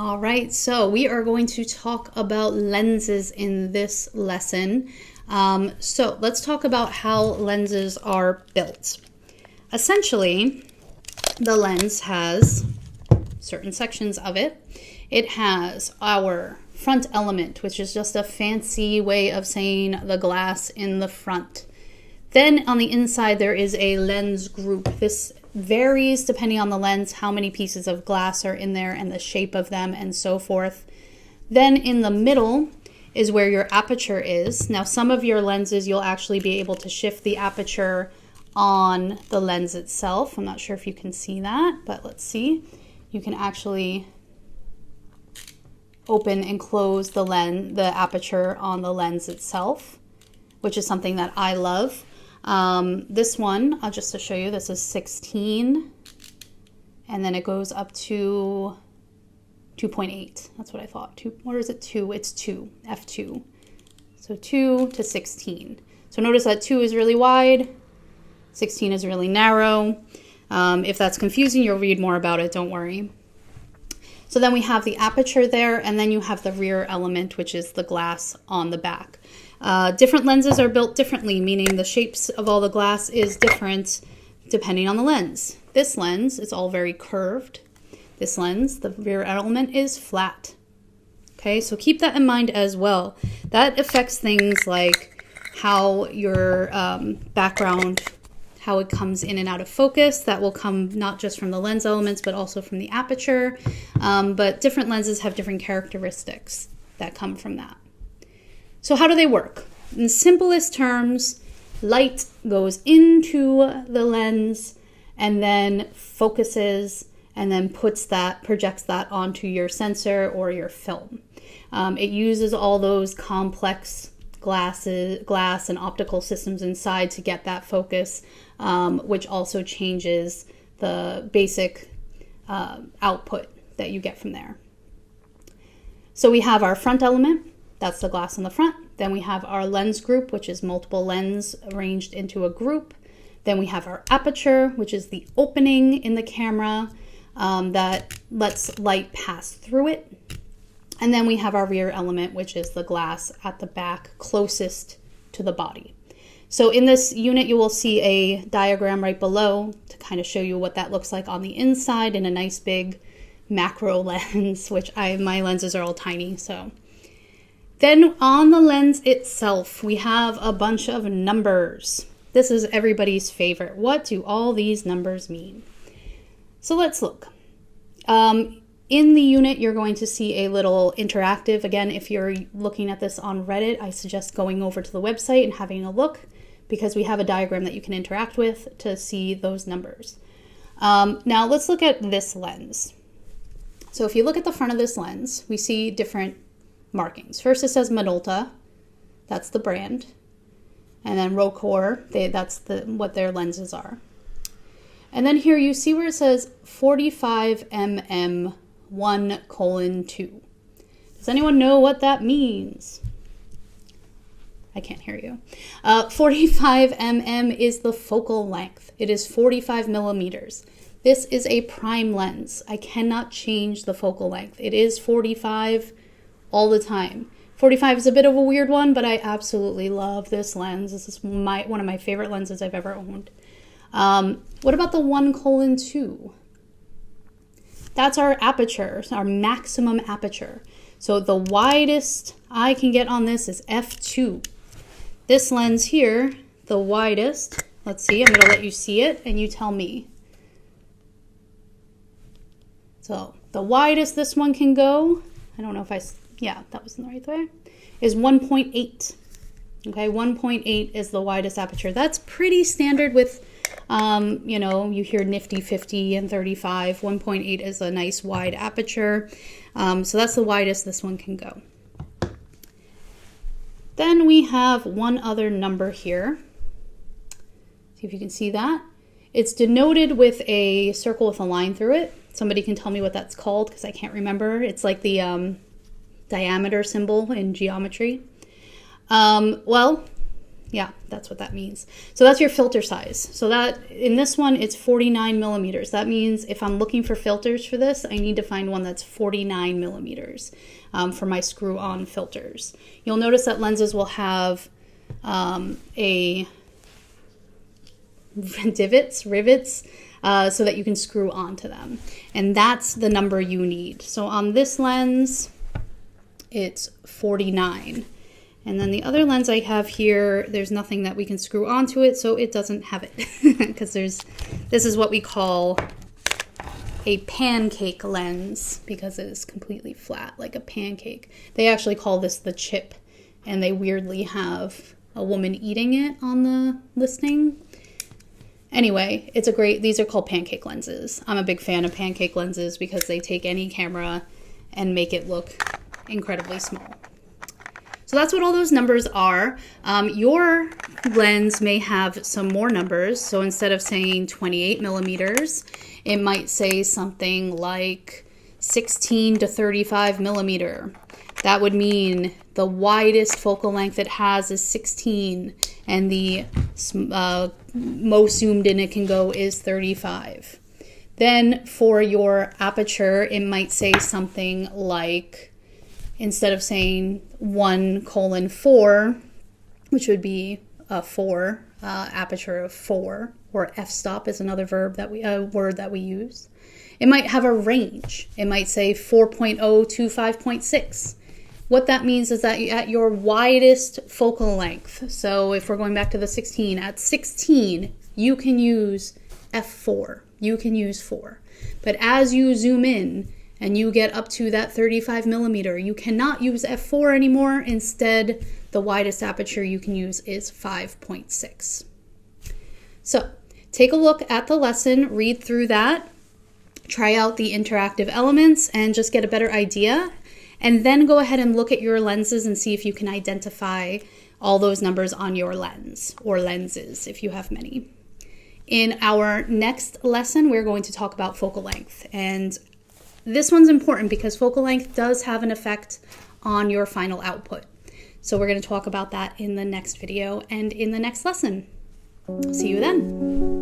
All right, so we are going to talk about lenses in this lesson. So let's talk about how lenses are built. Essentially, the lens has certain sections of it. It has our front element, which is just a fancy way of saying the glass in the front. Then on the inside, there is a lens group. This varies depending on the lens, how many pieces of glass are in there and the shape of them and so forth. Then in the middle is where your aperture is. Now, some of your lenses, you'll actually be able to shift the aperture on the lens itself. I'm not sure if you can see that, but let's see. You can actually open and close the aperture on the lens itself, which is something that I love. This one, just to show you, this is 16, and then it goes up to 2.8. That's what I thought. Or is it 2? It's 2, f2. So 2 to 16. So notice that 2 is really wide, 16 is really narrow. If that's confusing, you'll read more about it, don't worry. So then we have the aperture there, and then you have the rear element, which is the glass on the back. Different lenses are built differently, meaning the shapes of all the glass is different depending on the lens. This lens is all very curved. This lens, the rear element, is flat. Okay, so keep that in mind as well. That affects things like how your background, how it comes in and out of focus. That will come not just from the lens elements, but also from the aperture. But different lenses have different characteristics that come from that. So how do they work? In simplest terms, light goes into the lens and then focuses and then projects that onto your sensor or your film. It uses all those complex glass and optical systems inside to get that focus, which also changes the basic output that you get from there. So we have our front element. That's the glass in the front. Then we have our lens group, which is multiple lenses arranged into a group. Then we have our aperture, which is the opening in the camera that lets light pass through it. And then we have our rear element, which is the glass at the back closest to the body. So in this unit, you will see a diagram right below to kind of show you what that looks like on the inside in a nice big macro lens, which my lenses are all tiny, so. Then on the lens itself, we have a bunch of numbers. This is everybody's favorite. What do all these numbers mean? So let's look. In the unit, you're going to see a little interactive. Again, if you're looking at this on Reddit, I suggest going over to the website and having a look because we have a diagram that you can interact with to see those numbers. Now let's look at this lens. So if you look at the front of this lens, we see different markings. First it says Minolta, that's the brand, and then Rocore, that's what their lenses are. And then here you see where it says 45 mm 1:2. Does anyone know what that means? I can't hear you. 45 mm is the focal length. It is 45 millimeters. This is a prime lens. I cannot change the focal length. It is 45 all the time. 45 is a bit of a weird one, but I absolutely love this lens. This is one of my favorite lenses I've ever owned. What about the 1:2? That's our aperture, our maximum aperture. So the widest I can get on this is f2. This lens here, the widest, let's see, I'm gonna let you see it and you tell me. So the widest this one can go, I don't know if yeah, that was in the right way, is 1.8. Okay, 1.8 is the widest aperture. That's pretty standard with, you hear nifty 50 and 35. 1.8 is a nice wide aperture. So that's the widest this one can go. Then we have one other number here. See if you can see that. It's denoted with a circle with a line through it. Somebody can tell me what that's called because I can't remember. It's like the diameter symbol in geometry. Well, Yeah, that's what that means. So that's your filter size. So that in this one, it's 49 millimeters. That means if I'm looking for filters for this, I need to find one that's 49 millimeters for my screw-on filters. You'll notice that lenses will have rivets, so that you can screw onto them. And that's the number you need. So on this lens, it's 49. And then the other lens I have here, there's nothing that we can screw onto it, so it doesn't have it. Because this is what we call a pancake lens, because it is completely flat, like a pancake. They actually call this the chip, and they weirdly have a woman eating it on the listing. Anyway, these are called pancake lenses. I'm a big fan of pancake lenses because they take any camera and make it look incredibly small. So that's what all those numbers are. Your lens may have some more numbers. So instead of saying 28 millimeters, it might say something like 16 to 35 millimeter. That would mean the widest focal length it has is 16, and the most zoomed in it can go is 35. Then for your aperture, it might say something like, instead of saying 1:4, which would be a 4, aperture of 4, or f-stop is another word that we use. It might have a range. It might say 4.0 to 5.6. What that means is that at your widest focal length, so if we're going back to the 16, at 16, you can use f4. You can use 4. But as you zoom in, and you get up to that 35 millimeter, you cannot use f4 anymore. Instead, the widest aperture you can use is 5.6. So take a look at the lesson, read through that, try out the interactive elements, and just get a better idea. And then go ahead and look at your lenses and see if you can identify all those numbers on your lens, or lenses if you have many. In our next lesson, we're going to talk about focal length. And this one's important because focal length does have an effect on your final output. So we're going to talk about that in the next video and in the next lesson. See you then.